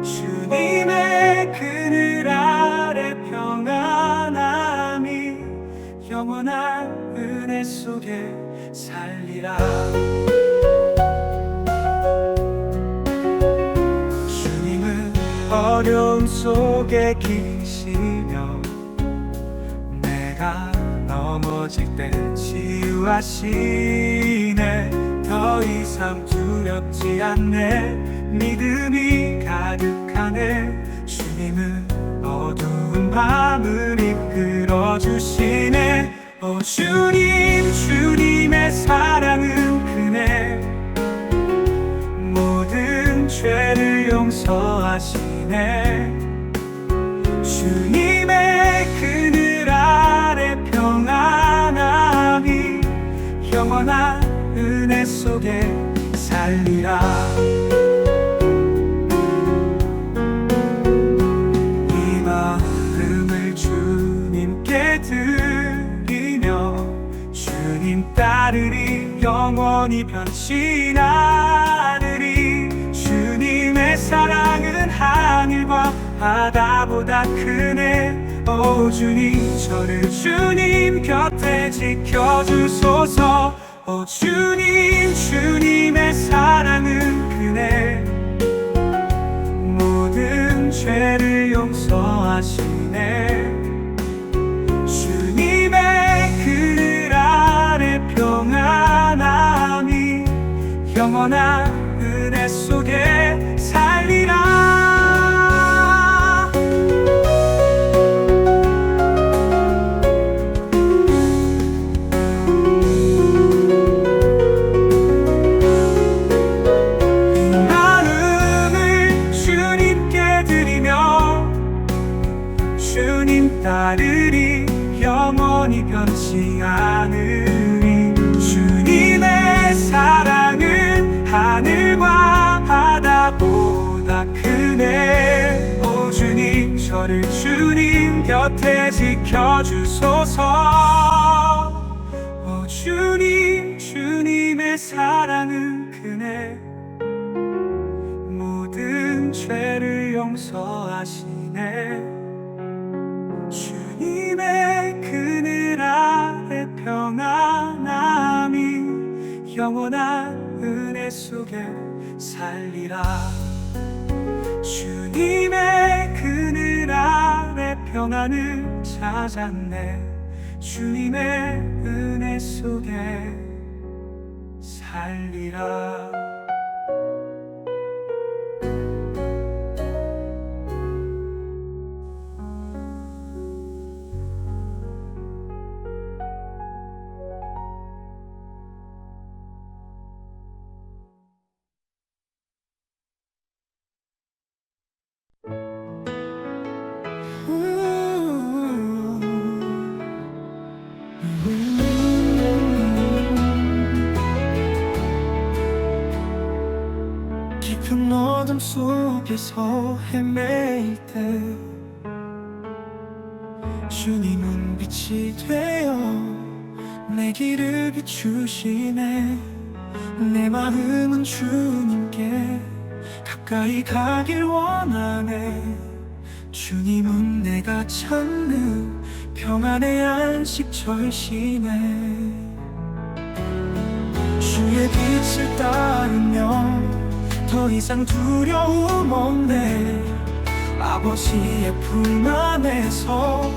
주님의 그늘 아래 평안함이 영원한 은혜 속에 살리라. 주님은 어려움 속에 계시며 내가 넘어질 때 치유하시네. 더 이상 두렵지 않네. 믿음이 가득하네. 주님은 어두운 밤을 이끌어 주시네. 오 주님, 주님의 사랑은 크네. 모든 죄를 용서하시네. 주님의 그늘 아래 평안함이 영원한 은혜 속에 살리라. 이 마음을 주님께 드리며 주님 따르리. 영원히 변치 않으리. 주님의 사랑은 하늘과 바다보다 크네. 오 주님, 저를 주님 곁에 지켜주소서. 오 주님, 주님의 사랑은 크네. 모든 죄를 용서하시네. 주님의 그늘 아래 평안함이 영원한 은혜 속에 살리라. 주님 따르리. 영원히 변치 않으리. 주님의 사랑은 하늘과 바다보다 크네. 오 주님, 저를 주님 곁에 지켜주소서. 오 주님, 주님의 사랑은 크네. 모든 죄를 용서하시네. 주님의 그늘 아래 평안함이 영원한 은혜 속에 살리라. 주님의 그늘 아래 평안을 찾았네. 주님의 은혜 속에 살리라. 깊은 어둠 속에서 헤매일 때 주님은 빛이 되어 내 길을 비추시네. 내 마음은 주님께 가까이 가길 원하네. 주님은 내가 찾는 평안의 안식처이시네. 주의 빛을 따르며 더 이상 두려움 없네. 아버지의 품 안에서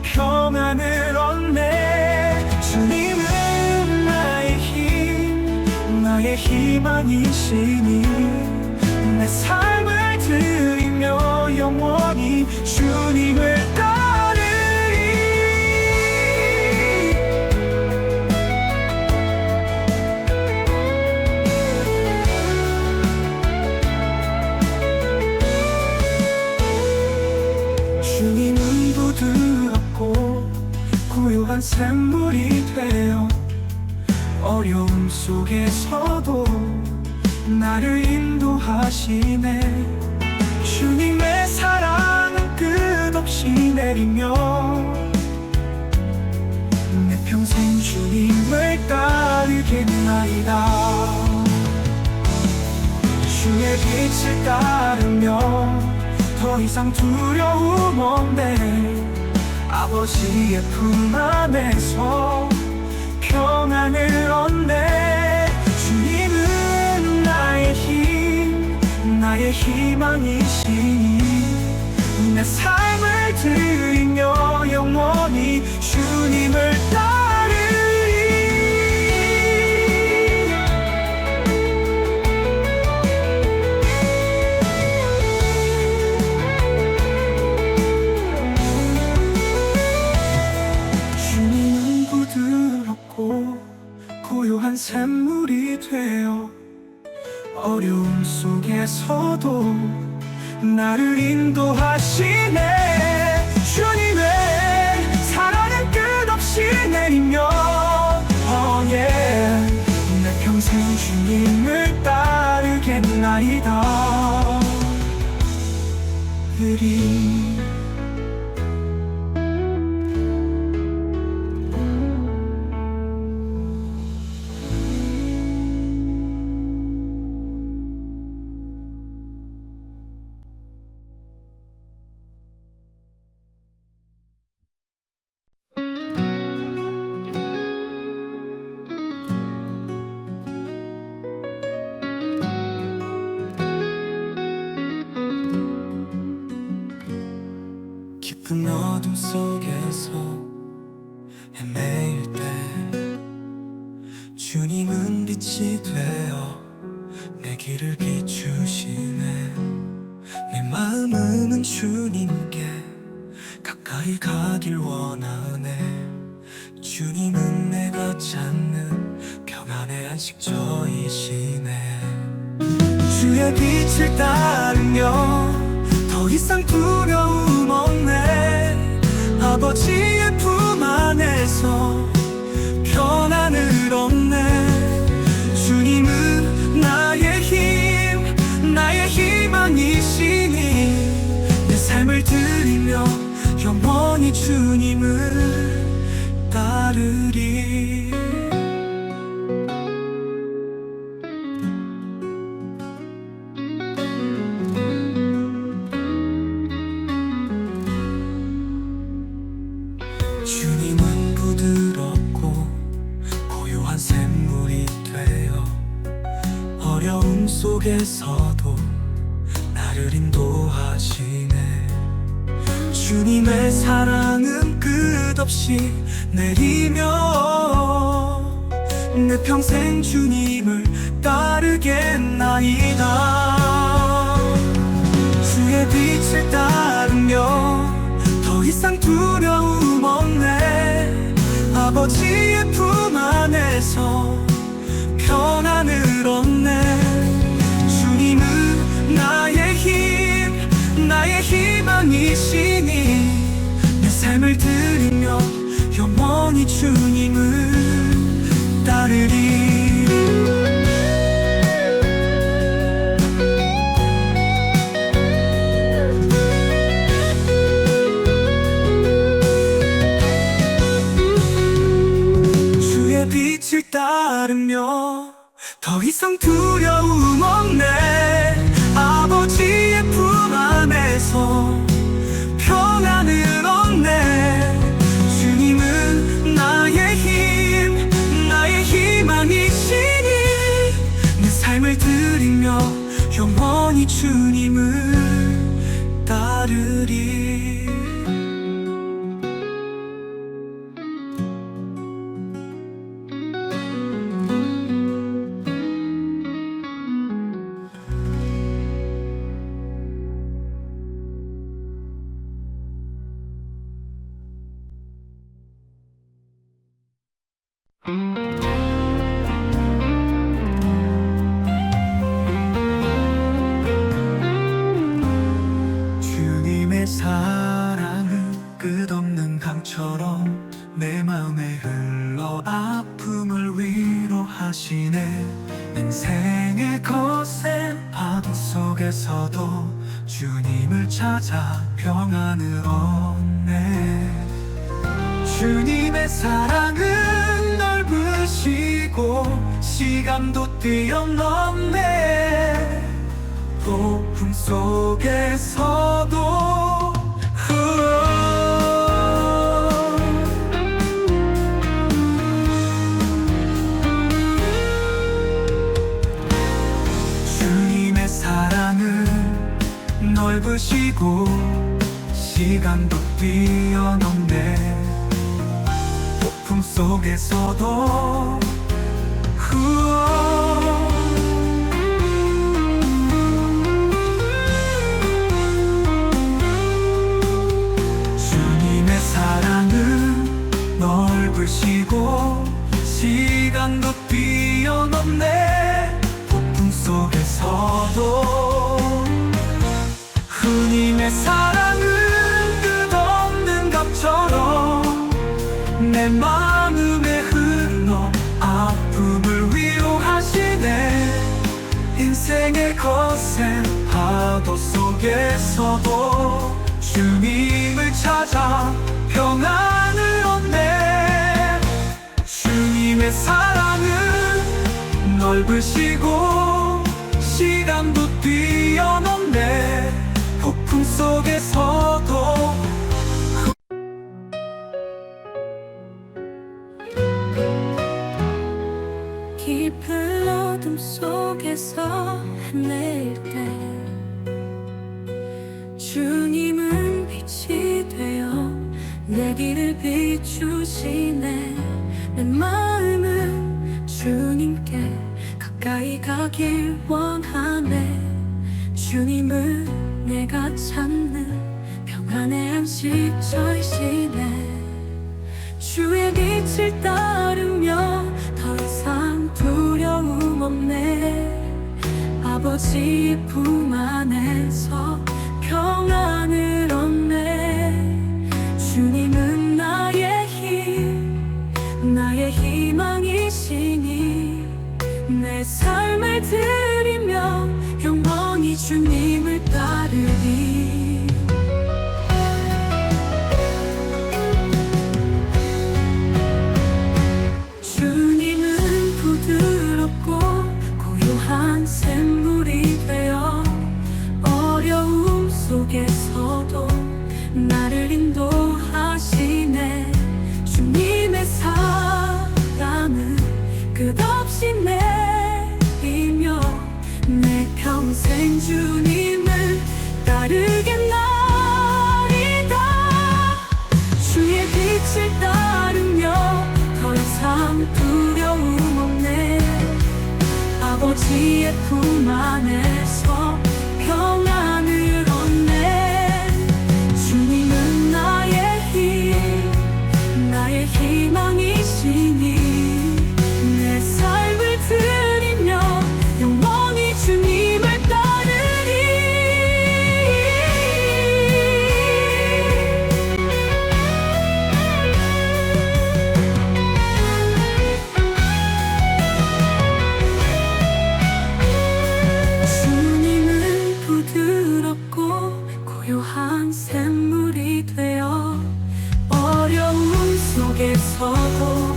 평안을 얻네. 주님은 나의 힘, 나의 희망이시니 내 삶을 드리며 영원히 주님을 따르리. 주님은 부드럽고 고요한 샘물이 되어 어려움 속에서도 나를 인도하시네. 주님의 사랑은 끝없이 내리며 내 평생 주님을 따르겠나이다. 주의 빛을 따르며 더 이상 두려움 없네. 아버지의 품 안에서 평안을 얻네. 주님은 나의 힘, 나의 희망이시니 내 삶을 드리며 영원히 주님을 따르리. 주님은 부드럽고 고요한 샘물이 되어 어려움 속에서도 나를 인도하시네. 주님의 사랑은 끝없이 내리며 oh yeah. 그 주님을 따르겠나이다. 으리 깊은 어둠 속에서 헤매일 때 주님은 빛이 되어 내 길을 비추시네. 내 마음은 주님께 가까이 가길 원하네. 주님은 내가 찾는 평안의 안식처이시네. 주의 빛을 따르며 더 이상 두려움 없네. 아버지의 품 안에서 편안을 얻네. 주님은 나의 희망이시니 내 삶을 드리며 영원히 주님을 따르리. 주님은 부드럽고 고요한 샘물이 되어 어려움 속에서도 나를 인도하시네. 주님의 사랑은 끝없이 내리며 내 평생 주님을 따르겠나이다. 주의 빛을 따르며 더 이상 두려움 없네. 아버지의 품 안에서 편안을 얻네. 주님은 나의 희망이시니 내 삶을 드리며 영원히 주님을 따르리. 빛을 따르며 더 이상 두려움 없네. 아버지의 품 안에서 평안을 얻네. 주님은 나의 희망이시니 내 삶을 드리며 영원히 주님을 따르리. 주님의 사랑은 끝없는 강처럼 내 마음에 흘러 아픔을 위로하시네. 인생의 거센 파도 속에서도 주님을 찾아 평안을 얻네. 주님의 사랑은 넓으시고 시간도 뛰어넘네. 폭풍 속에서도 주님의 사랑은 넓으시고 시간도 뛰어넘네. 폭풍 속에서도 주님의 사랑은 넓으시고 시간도 뛰어넘네. 폭풍 속에서도 주님의 사랑은 끝없는 강처럼 내 마음에 흘러 아픔을 위로하시 속에서도 주님을 찾아 평안을 얻네. 주님의 사랑은 넓으시고 시간도 뛰어넘네. 폭풍 속에서도 깊은 어둠 속에서 헤맬 때 주님은 빛이 되어 내 길을 비추시네. 내 마음은 주님께 가까이 가길 원하네. 주님은 내가 찾는 평안의 안식처이시네. 주의 빛을 따르며 더 이상 두려움 없네. 아버지의 품 안에서 평안을 얻네. 주님은 나의 힘, 나의 희망이시니 내 삶을 드리며 영원히 주님을 따르리. 주님은 부드럽고 고요한 샘물이 되어 어려움 속에서도 나를 인도하시네. 주님의 사랑은 끝없이 내리며 내 평생 주님을 따르겠나이다. 주의 빛을 따르며 더 이상 두려움 없네. 아버지의 품 안에서 평안을 얻네. 주님은 나의 힘, 나의 희망이시니 내 삶을 드리며 영원히 주님을 따르리. 주님은 부드럽고 고요한 샘물이 되어 어려움 속에서도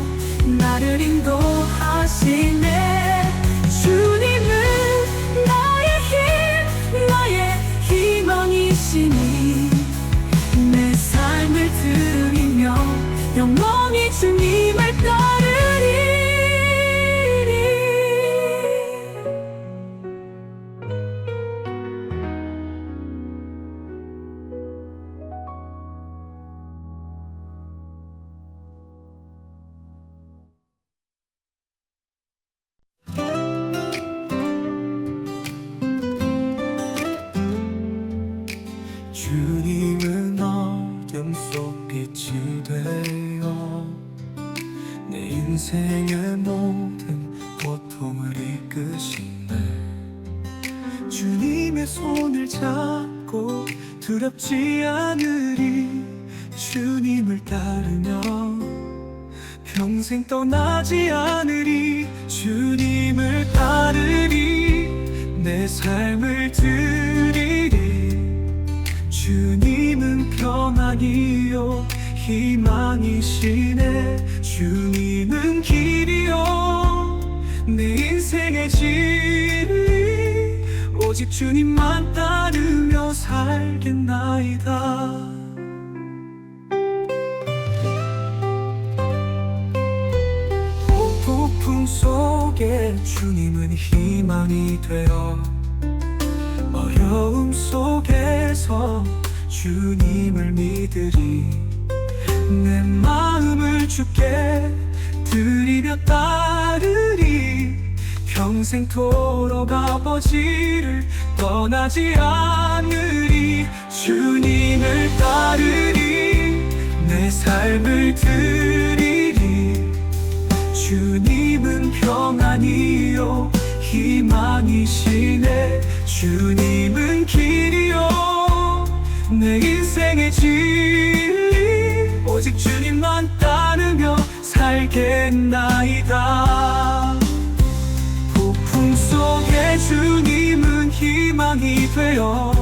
나를 인도하시네. 주님은 나의 힘, 나의 희망이시니 내 삶을 드리며 영원히 주님을 따르리. 주님은 어둠 속 빛이 되어 내 인생의 모든 고통을 이끄시네. 주님의 손을 잡고 두렵지 않으리. 주님을 따르며 평생 떠나지 않으리. 주님을 따르리. 내 삶을 드리리. 주님은 평안이요 희망이시네. 주님은 길이요 내 인생의 진리. 오직 주님만 따르며 살겠나이다. 폭풍 속에 주님은 희망이 되어 어려움 속에서 주님을 믿으리. 내 마음을 주께 드리며 따르리. 평생토록 아버지를 떠나지 않으리. 주님을 따르리. 내 삶을 드리리. 주님은 평안이요 희망이시네. 주님은 길이요 내 인생의 진리. 오직 주님만 따르며 살겠나이다. 폭풍 속에 주님은 희망이 되어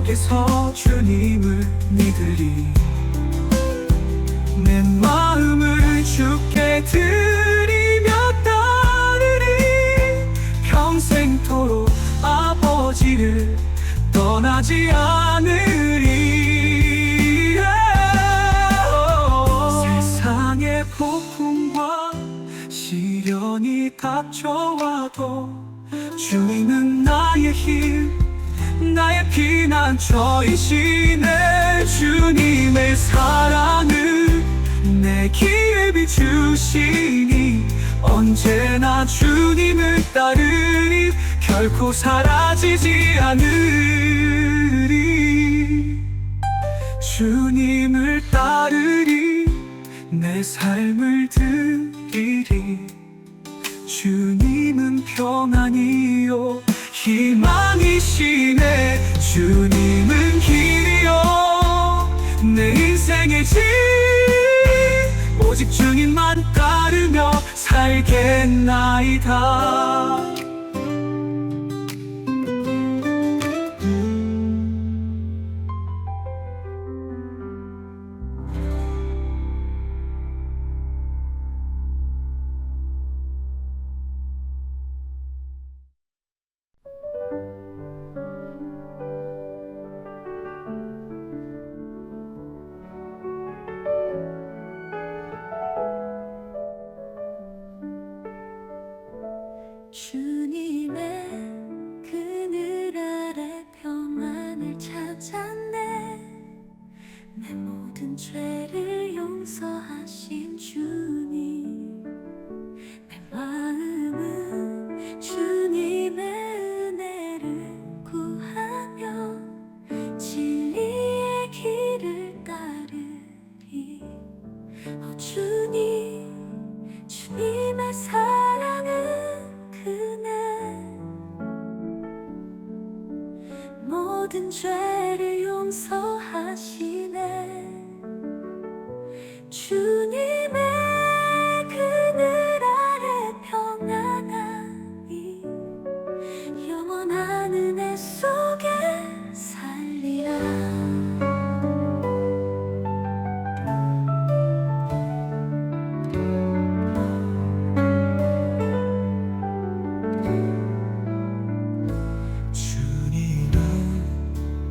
속에서 주님을 믿으리. 내 마음을 주께 드리며 따르리. 평생토록 아버지를 떠나지 않으리. 세상의 폭풍과 시련이 닥쳐와도 주님은 나의 힘, 나의 피난처이시네. 주님의 사랑을 내게 비추시니 언제나 주님을 따르리. 결코 사라지지 않으리. 주님을 따르리. 내 삶을 드리리. 주님은 평안이요 희망이시네. 주님은 길이요 내 인생의 길. 오직 주님만 따르며 살겠나이다. 주님의 그늘 아래 평안을 찾았네. 내 모든 죄를 용서하신 주님. 내 마음은 주님의 은혜를 구하며 진리의 길을 따르리. 주님, 주님의 사랑은 모든 죄를 용서하시네. 주님의 그늘 아래 평안하니 영원한 은혜 속에 살리라.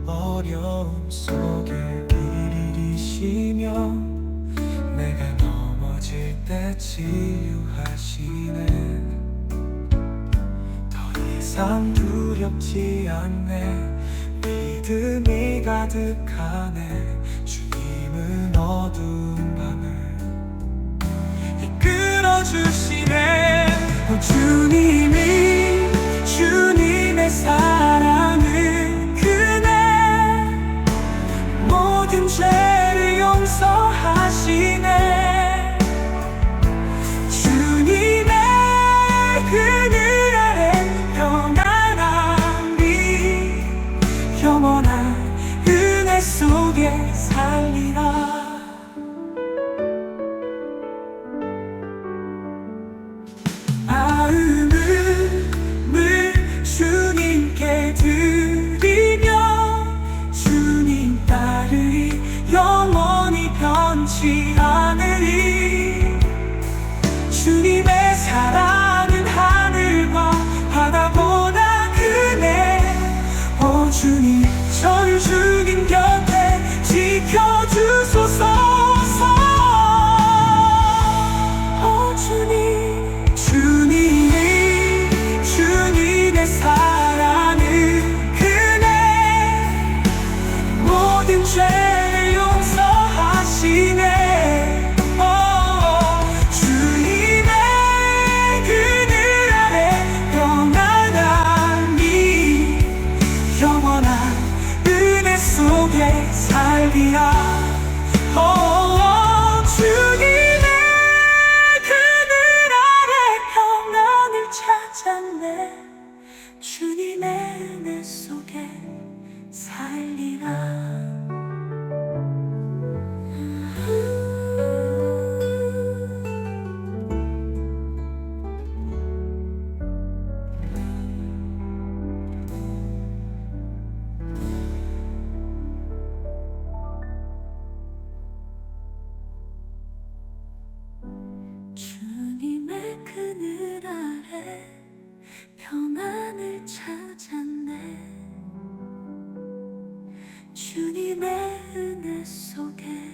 어려움 속에 길이시며 내가 넘어질 때 치유하시네. 더 이상 두렵지 않네. 믿음이 가득하네. 주님은 어두운 밤을 이끌어주시네. 주님의 사랑을 모든 죄를 용서하시네. 주님의 그늘 아래 평안함이 영원한 은혜 속에 살리라. 마음을 주님께 드리며 주님 따르리. 영원히 변치 않으리. 주님의 사랑은 하늘과 바다보다 크네. 오 주님, 저를 주님 곁에 지켜주소서. 오 주님, 주님의 사랑은 크네. 모든 죄를 용서하시네. 주님의 그늘 아래 평안함이 영원한 은혜 속에 살리라. 주님의 그늘 은혜 속에